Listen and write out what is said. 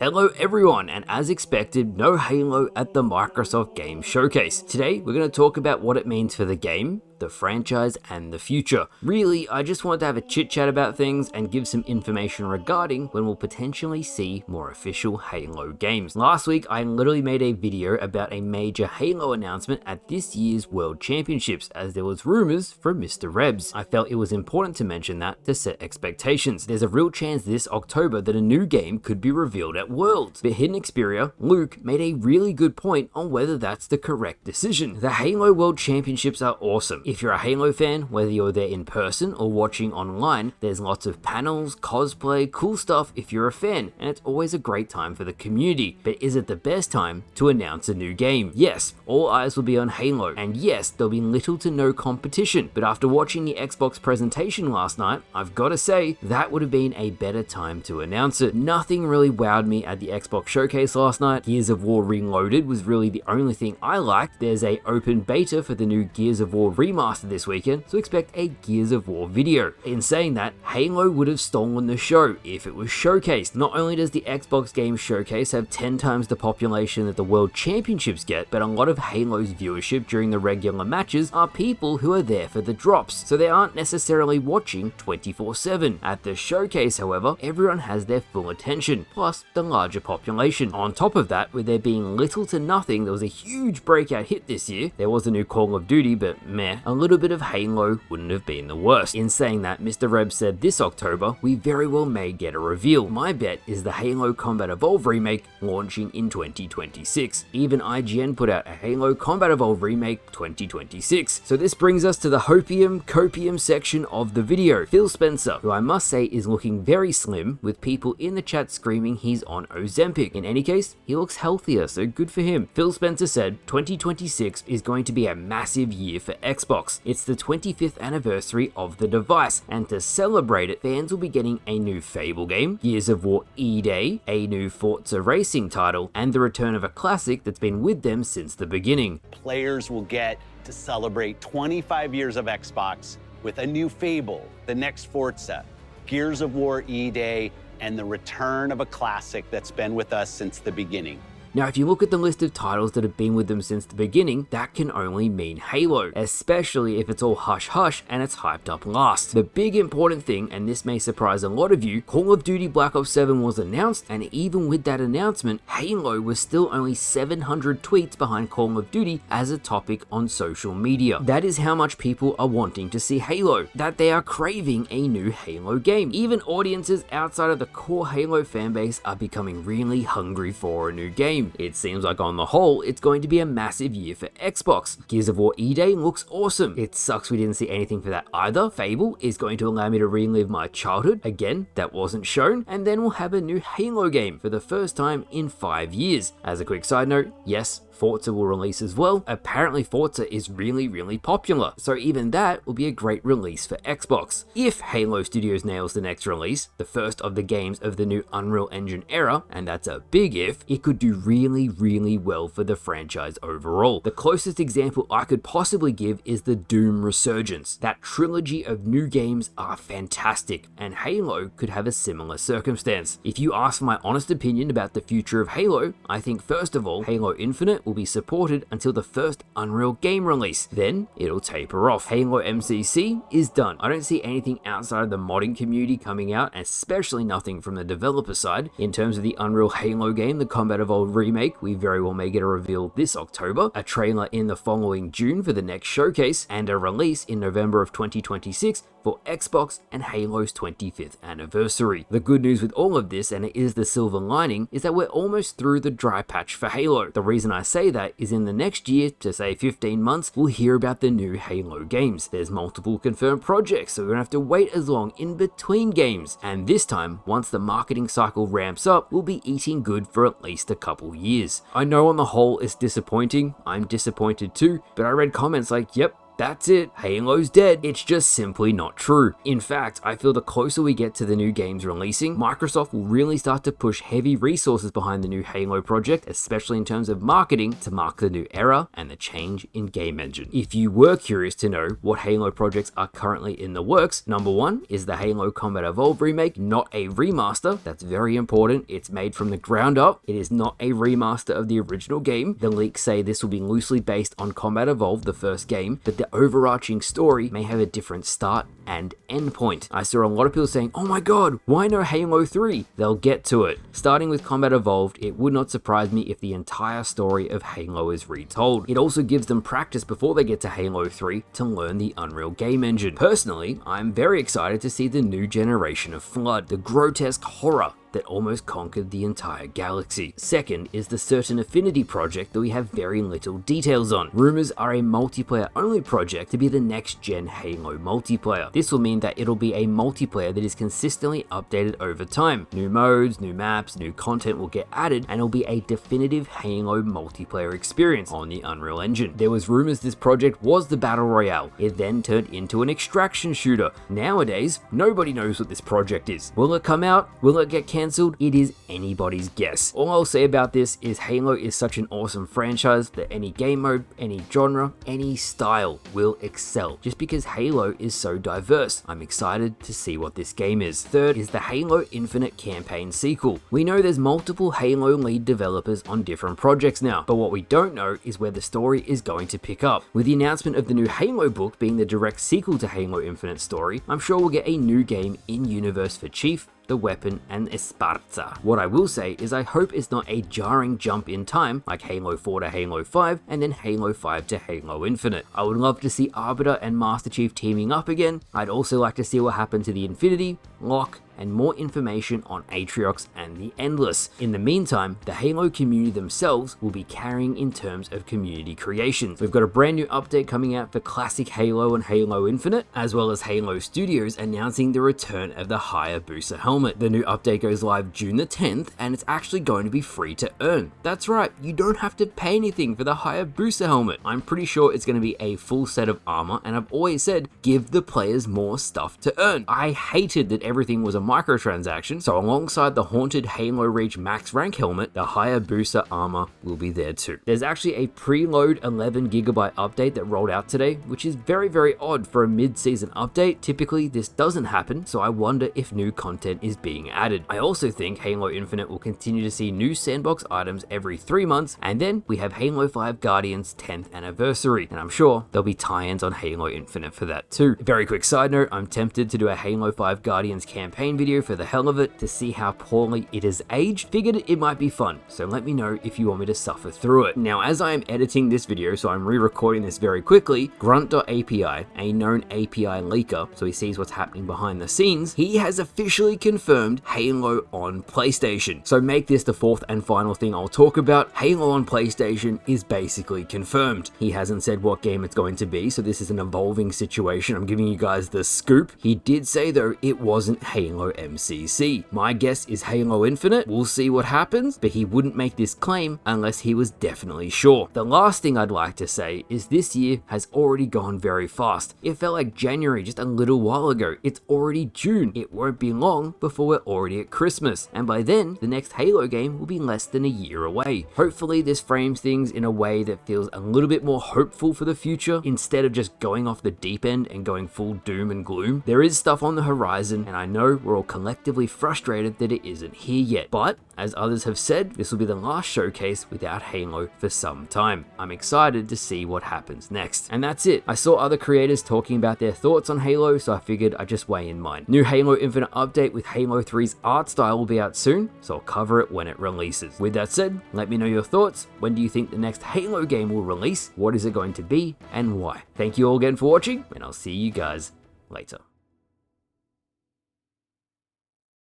Hello everyone, and as expected, no Halo at the Microsoft Game Showcase. Today, we're going to talk about what it means for the game, the franchise, and the future. Really, I just wanted to have a chit chat about things and give some information regarding when we'll potentially see more official Halo games. Last week, I literally made a video about a major Halo announcement at this year's World Championships, as there was rumors from Mr. Rebs. I felt it was important to mention that to set expectations. There's a real chance this October that a new game could be revealed at Worlds. But Hidden Xperia, Luke, made a really good point on whether that's the correct decision. The Halo World Championships are awesome. If you're a Halo fan, whether you're there in person or watching online, there's lots of panels, cosplay, cool stuff if you're a fan, and it's always a great time for the community. But is it the best time to announce a new game? Yes, all eyes will be on Halo, and yes, there'll be little to no competition. But after watching the Xbox presentation last night, I've got to say, that would have been a better time to announce it. Nothing really wowed me at the Xbox showcase last night. Gears of War Reloaded was really the only thing I liked. There's a open beta for the new Gears of War remaster this weekend, so expect a Gears of War video. In saying that, Halo would have stolen the show if it was showcased. Not only does the Xbox Game Showcase have 10 times the population that the World Championships get, but a lot of Halo's viewership during the regular matches are people who are there for the drops, so they aren't necessarily watching 24/7. At the showcase, however, everyone has their full attention, plus the larger population. On top of that, with there being little to nothing, there was a huge breakout hit this year. There was a new Call of Duty, but meh, a little bit of Halo wouldn't have been the worst. In saying that, Mr. Reb said this October, we very well may get a reveal. My bet is the Halo Combat Evolved remake launching in 2026. Even IGN put out a Halo Combat Evolved remake 2026. So this brings us to the copium section of the video. Phil Spencer, who I must say is looking very slim, with people in the chat screaming he's on Ozempic. In any case, he looks healthier, so good for him. Phil Spencer said 2026 is going to be a massive year for Xbox. It's the 25th anniversary of the device, and to celebrate it, fans will be getting a new Fable game, Gears of War E-Day, a new Forza racing title, and the return of a classic that's been with them since the beginning. Players will get to celebrate 25 years of Xbox with a new Fable, the next Forza, Gears of War E-Day, and the return of a classic that's been with us since the beginning. Now, if you look at the list of titles that have been with them since the beginning, that can only mean Halo, especially if it's all hush-hush and it's hyped up last. The big important thing, and this may surprise a lot of you, Call of Duty Black Ops 7 was announced, and even with that announcement, Halo was still only 700 tweets behind Call of Duty as a topic on social media. That is how much people are wanting to see Halo, that they are craving a new Halo game. Even audiences outside of the core Halo fanbase are becoming really hungry for a new game. It seems like on the whole, it's going to be a massive year for Xbox. Gears of War E-Day looks awesome. It sucks we didn't see anything for that either. Fable is going to allow me to relive my childhood. Again, that wasn't shown. And then we'll have a new Halo game for the first time in 5 years. As a quick side note, yes, Forza will release as well. Apparently Forza is really popular, so even that will be a great release for Xbox. If Halo Studios nails the next release, the first of the games of the new Unreal Engine era, and that's a big if, it could do really well for the franchise overall. The closest example I could possibly give is the Doom Resurgence. That trilogy of new games are fantastic, and Halo could have a similar circumstance. If you ask for my honest opinion about the future of Halo, I think first of all, Halo Infinite will be supported until the first Unreal game release. Then it'll taper off. Halo MCC is done. I don't see anything outside of the modding community coming out, especially nothing from the developer side. In terms of the Unreal Halo game, the Combat Evolved remake, we very well may get a reveal this October, a trailer in the following June for the next showcase, and a release in November of 2026 for Xbox and Halo's 25th anniversary. The good news with all of this, and it is the silver lining, is that we're almost through the dry patch for Halo. The reason I say that is in the next year, to say 15 months, we'll hear about the new Halo games. There's multiple confirmed projects, so we're gonna have to wait as long in between games. And this time, once the marketing cycle ramps up, we'll be eating good for at least a couple years. I know on the whole it's disappointing, I'm disappointed too, but I read comments like, yep, that's it, Halo's dead. It's just simply not true. In fact, I feel the closer we get to the new games releasing, Microsoft will really start to push heavy resources behind the new Halo project, especially in terms of marketing to mark the new era and the change in game engine. If you were curious to know what Halo projects are currently in the works, number one is the Halo Combat Evolved remake, not a remaster. That's very important. It's made from the ground up. It is not a remaster of the original game. The leaks say this will be loosely based on Combat Evolved, the first game, but the overarching story may have a different start and end point. I saw a lot of people saying, oh my god, why no Halo 3? They'll get to it. Starting with Combat Evolved, it would not surprise me if the entire story of Halo is retold. It also gives them practice before they get to Halo 3 to learn the Unreal game engine. Personally, I'm very excited to see the new generation of Flood, the grotesque horror that almost conquered the entire galaxy. Second is the Certain Affinity project that we have very little details on. Rumors are a multiplayer only project to be the next gen Halo multiplayer. This will mean that it'll be a multiplayer that is consistently updated over time. New modes, new maps, new content will get added, and it'll be a definitive Halo multiplayer experience on the Unreal Engine. There was rumors this project was the Battle Royale. It then turned into an extraction shooter. Nowadays, nobody knows what this project is. Will it come out? Will it get cancelled? It is anybody's guess. All I'll say about this is Halo is such an awesome franchise that any game mode, any genre, any style will excel, just because Halo is so diverse. I'm excited to see what this game is. Third is the Halo Infinite campaign sequel. We know there's multiple Halo lead developers on different projects now, but what we don't know is where the story is going to pick up. With the announcement of the new Halo book being the direct sequel to Halo Infinite story, I'm sure we'll get a new game in universe for Chief, the weapon, and Esparza. What I will say is I hope it's not a jarring jump in time like Halo 4 to Halo 5 and then Halo 5 to Halo Infinite. I would love to see Arbiter and Master Chief teaming up again. I'd also like to see what happened to the Infinity, Locke, and more information on Atriox and the Endless. In the meantime, the Halo community themselves will be carrying in terms of community creations. We've got a brand new update coming out for classic Halo and Halo Infinite, as well as Halo Studios announcing the return of the Hayabusa helmet. The new update goes live June the 10th, and it's actually going to be free to earn. That's right, you don't have to pay anything for the Hayabusa helmet. I'm pretty sure it's going to be a full set of armor, and I've always said, give the players more stuff to earn. I hated that everything was a microtransaction, so alongside the haunted Halo Reach max rank helmet, the Hayabusa armor will be there too. There's actually a preload 11GB update that rolled out today, which is very odd for a mid-season update. Typically this doesn't happen, so I wonder if new content is being added. I also think Halo Infinite will continue to see new sandbox items every 3 months, and then we have Halo 5 Guardians 10th anniversary, and I'm sure there'll be tie-ins on Halo Infinite for that too. Very quick side note, I'm tempted to do a Halo 5 Guardians campaign video for the hell of it to see how poorly it has aged. Figured it might be fun, so let me know if you want me to suffer through it. Now, as I am editing this video, so I'm re-recording this very quickly, Grunt.api, a known API leaker, so he sees what's happening behind the scenes, he has officially confirmed Halo on PlayStation. So make this the fourth and final thing I'll talk about. Halo on PlayStation is basically confirmed. He hasn't said what game it's going to be, so this is an evolving situation. I'm giving you guys the scoop. He did say though it wasn't Halo MCC. My guess is Halo Infinite. We'll see what happens, but he wouldn't make this claim unless he was definitely sure. The last thing I'd like to say is this year has already gone very fast. It felt like January just a little while ago. It's already June. It won't be long before we're already at Christmas, and by then the next Halo game will be less than a year away. Hopefully this frames things in a way that feels a little bit more hopeful for the future instead of just going off the deep end and going full doom and gloom. There is stuff on the horizon, and I know we're all collectively frustrated that it isn't here yet, but as others have said, this will be the last showcase without Halo for some time. I'm excited to see what happens next. And that's it. I saw other creators talking about their thoughts on Halo, so I figured I'd just weigh in mine. New Halo Infinite update with Halo 3's art style will be out soon, so I'll cover it when it releases. With that said, let me know your thoughts. When do you think the next Halo game will release? What is it going to be, and why? Thank you all again for watching, and I'll see you guys later.